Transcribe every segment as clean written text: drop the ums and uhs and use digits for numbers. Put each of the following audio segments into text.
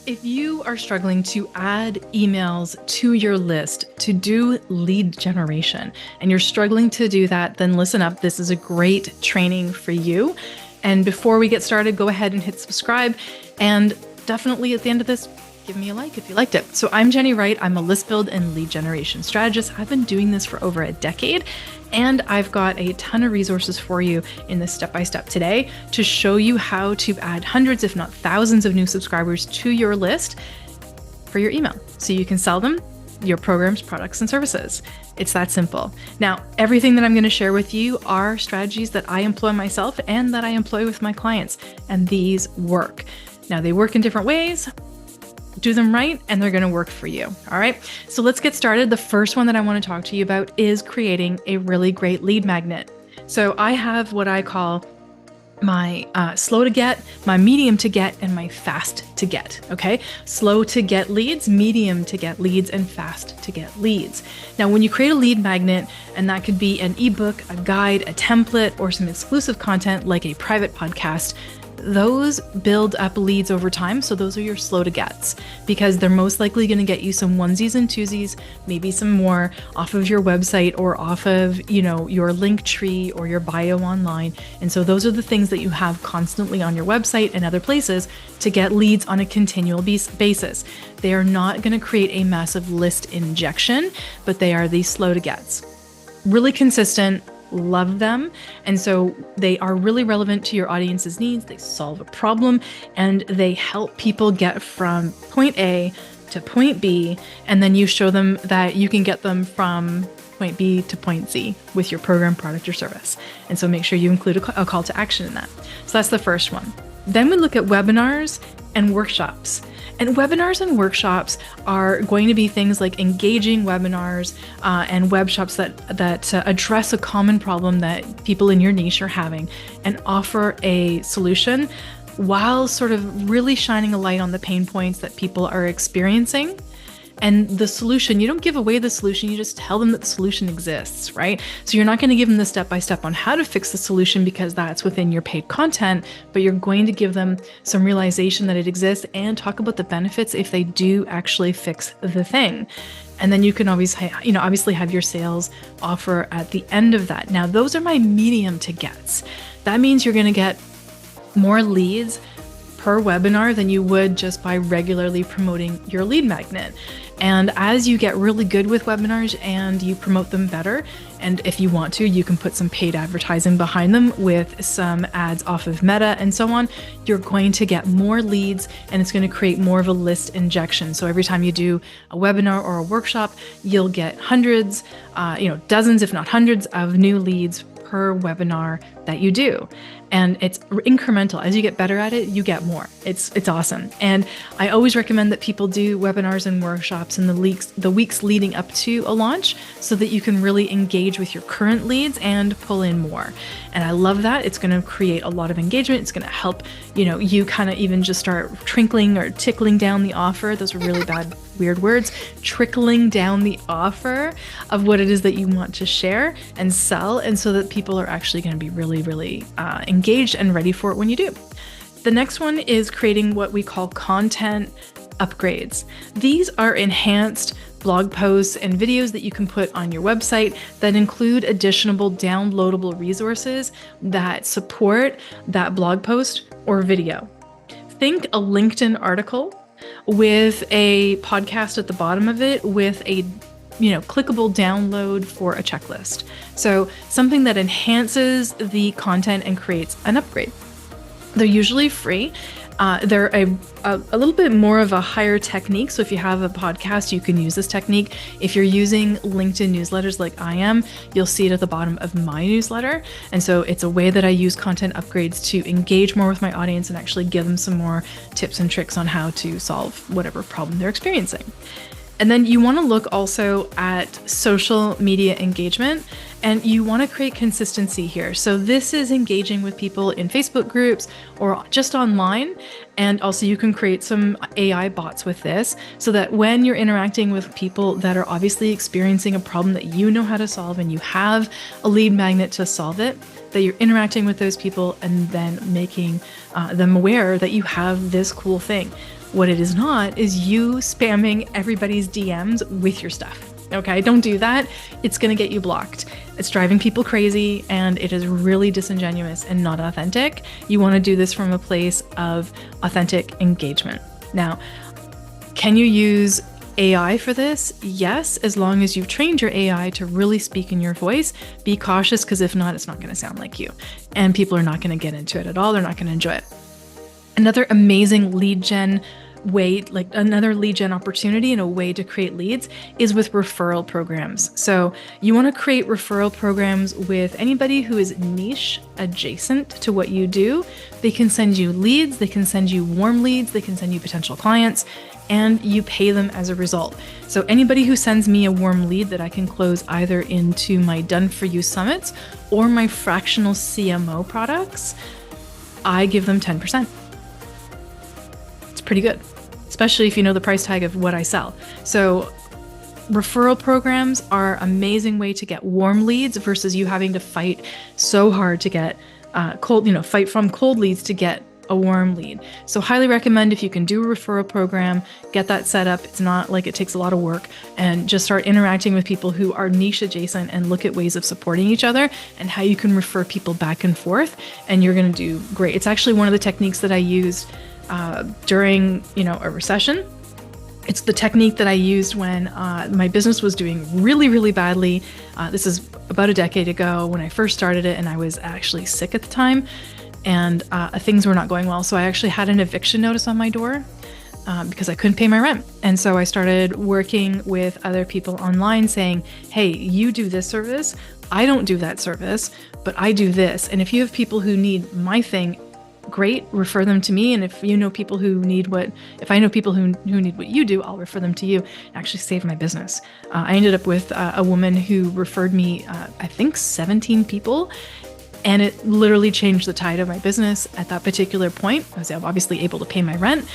If you are struggling to add emails to your list to do lead generation and you're struggling to do that, then listen up. This is a great training for you. And before we get started, go ahead and hit subscribe. And definitely at the end of this, give me a like if you liked it. So I'm Jennie Wright. I'm a list build and lead generation strategist. I've been doing this for over a decade. And I've got a ton of resources for you in this step-by-step today to show you how to add hundreds, if not thousands of new subscribers to your list for your email so you can sell them your programs, products, and services. It's that simple. Now, everything that I'm going to share with you are strategies that I employ myself and that I employ with my clients, and these work. Now, they work in different ways. Do them right, and they're going to work for you. All right. So let's get started. The first one that I want to talk to you about is creating a really great lead magnet. So I have what I call my slow to get, my medium to get, and my fast to get. Okay. Slow to get leads, medium to get leads, and fast to get leads. Now, when you create a lead magnet, and that could be an ebook, a guide, a template, or some exclusive content like a private podcast, those build up leads over time. So those are your slow to gets, because they're most likely going to get you some onesies and twosies, maybe some more off of your website or off of, your link tree or your bio online. And so those are the things that you have constantly on your website and other places to get leads on a continual basis. They are not going to create a massive list injection, but they are these slow to gets. Really consistent. Love them. And so they are really relevant to your audience's needs. They solve a problem and they help people get from point A to point B. And then you show them that you can get them from point B to point Z with your program, product, or service. And so make sure you include a call to action in that. So that's the first one. Then we look at webinars and workshops. And webinars and workshops are going to be things like engaging webinars and webshops that address a common problem that people in your niche are having and offer a solution while sort of really shining a light on the pain points that people are experiencing. And the solution, you don't give away the solution, you just tell them that the solution exists, right? So you're not going to give them the step-by-step on how to fix the solution because that's within your paid content, but you're going to give them some realization that it exists and talk about the benefits if they do actually fix the thing. And then you can always, obviously have your sales offer at the end of that. Now, those are my medium to gets. That means you're going to get more leads per webinar than you would just by regularly promoting your lead magnet. And as you get really good with webinars and you promote them better, and if you want to, you can put some paid advertising behind them with some ads off of Meta and so on, you're going to get more leads and it's going to create more of a list injection. So every time you do a webinar or a workshop, you'll get hundreds, dozens, if not hundreds of new leads per webinar that you do. And it's incremental. As you get better at it, you get more. It's awesome. And I always recommend that people do webinars and workshops in the weeks leading up to a launch so that you can really engage with your current leads and pull in more. And I love that. It's going to create a lot of engagement. It's going to help, you kind of even just start trickling or tickling down the offer. Those are really bad, weird words. Trickling down the offer of what it is that you want to share and sell. And so that people are actually going to be really, really engaged and ready for it when you do. The next one is creating what we call content upgrades. These are enhanced blog posts and videos that you can put on your website that include additional downloadable resources that support that blog post or video. Think a LinkedIn article with a podcast at the bottom of it with a clickable download for a checklist. So something that enhances the content and creates an upgrade. They're usually free. They're a little bit more of a higher technique. So if you have a podcast, you can use this technique. If you're using LinkedIn newsletters like I am, you'll see it at the bottom of my newsletter. And so it's a way that I use content upgrades to engage more with my audience and actually give them some more tips and tricks on how to solve whatever problem they're experiencing. And then you want to look also at social media engagement, and you want to create consistency here. So this is engaging with people in Facebook groups or just online. And also you can create some AI bots with this so that when you're interacting with people that are obviously experiencing a problem that you know how to solve and you have a lead magnet to solve it, that you're interacting with those people and then making them aware that you have this cool thing. What it is not is you spamming everybody's DMs with your stuff. Okay, don't do that. It's going to get you blocked. It's driving people crazy and it is really disingenuous and not authentic. You want to do this from a place of authentic engagement. Now, can you use AI for this? Yes, as long as you've trained your AI to really speak in your voice. Be cautious, because if not, it's not going to sound like you. And people are not going to get into it at all. They're not going to enjoy it. Another amazing lead gen way, like another lead gen opportunity and a way to create leads, is with referral programs. So you want to create referral programs with anybody who is niche adjacent to what you do. They can send you leads, they can send you warm leads, they can send you potential clients, and you pay them as a result. So anybody who sends me a warm lead that I can close either into my Done For You summits or my fractional CMO products, I give them 10%. It's pretty good, especially if you know the price tag of what I sell. So referral programs are an amazing way to get warm leads versus you having to fight so hard to get fight from cold leads to get a warm lead. So highly recommend, if you can do a referral program, get that set up. It's not like it takes a lot of work, and just start interacting with people who are niche adjacent and look at ways of supporting each other and how you can refer people back and forth, and you're going to do great. It's actually one of the techniques that I used during, a recession. It's the technique that I used when my business was doing really, really badly. This is about a decade ago when I first started it, and I was actually sick at the time. And things were not going well. So I actually had an eviction notice on my door because I couldn't pay my rent. And so I started working with other people online saying, hey, you do this service. I don't do that service, but I do this. And if you have people who need my thing, great, refer them to me. And if you know people who need if I know people who need what you do, I'll refer them to you. It actually saved my business. I ended up with a woman who referred me, I think 17 people. And it literally changed the tide of my business at that particular point. I was obviously able to pay my rent,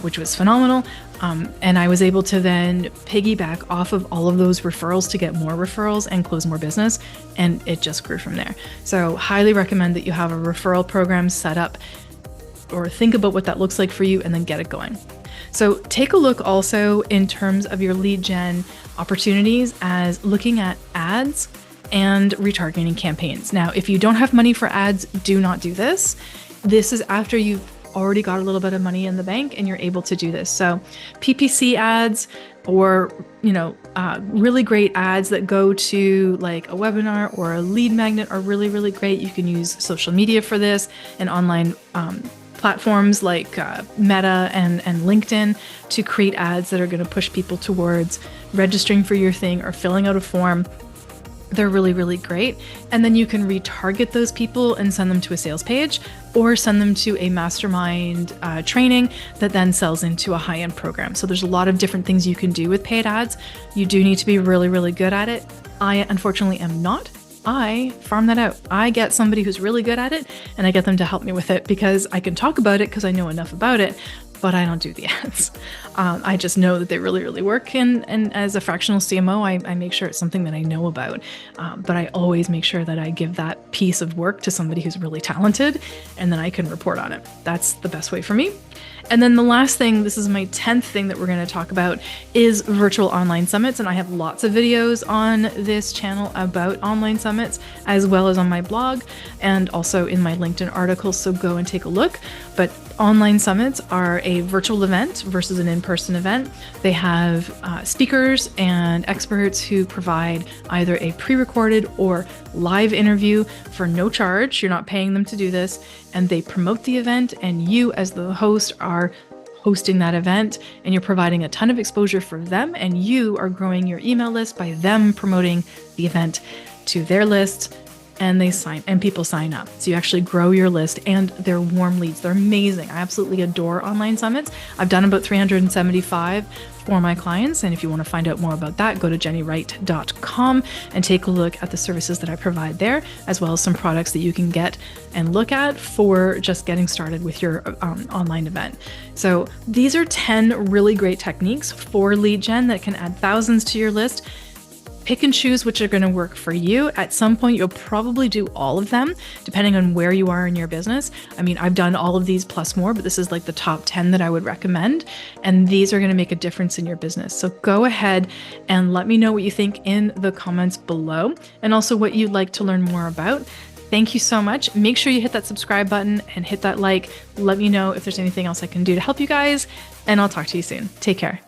which was phenomenal. And I was able to then piggyback off of all of those referrals to get more referrals and close more business. And it just grew from there. So highly recommend that you have a referral program set up, or think about what that looks like for you and then get it going. So take a look also in terms of your lead gen opportunities as looking at ads and retargeting campaigns. Now, if you don't have money for ads, do not do this. This is after you've already got a little bit of money in the bank and you're able to do this. So PPC ads, or, really great ads that go to like a webinar or a lead magnet are really, really great. You can use social media for this and online platforms like Meta and LinkedIn to create ads that are going to push people towards registering for your thing or filling out a form. They're really, really great. And then you can retarget those people and send them to a sales page or send them to a mastermind training that then sells into a high-end program. So there's a lot of different things you can do with paid ads. You do need to be really, really good at it. I unfortunately am not. I farm that out. I get somebody who's really good at it and I get them to help me with it because I can talk about it because I know enough about it, but I don't do the ads. I just know that they really, really work. And as a fractional CMO, I make sure it's something that I know about. But I always make sure that I give that piece of work to somebody who's really talented, and then I can report on it. That's the best way for me. And then the last thing, this is my 10th thing that we're going to talk about, is virtual online summits. And I have lots of videos on this channel about online summits, as well as on my blog and also in my LinkedIn articles. So go and take a look. But online summits are a virtual event versus an in-person event. They have speakers and experts who provide either a pre-recorded or live interview for no charge. You're not paying them to do this. And they promote the event, and you as the host are hosting that event, and you're providing a ton of exposure for them, and you are growing your email list by them promoting the event to their list, and people sign up. So you actually grow your list, and they're warm leads. They're amazing. I absolutely adore online summits. I've done about 375 for my clients. And if you want to find out more about that, go to jennywright.com and take a look at the services that I provide there, as well as some products that you can get and look at for just getting started with your online event. So these are 10 really great techniques for lead gen that can add thousands to your list Pick and choose which are going to work for you. At some point, you'll probably do all of them, depending on where you are in your business. I mean, I've done all of these plus more, but this is like the top 10 that I would recommend. And these are going to make a difference in your business. So go ahead and let me know what you think in the comments below, and also what you'd like to learn more about. Thank you so much. Make sure you hit that subscribe button and hit that like. Let me know if there's anything else I can do to help you guys, and I'll talk to you soon. Take care.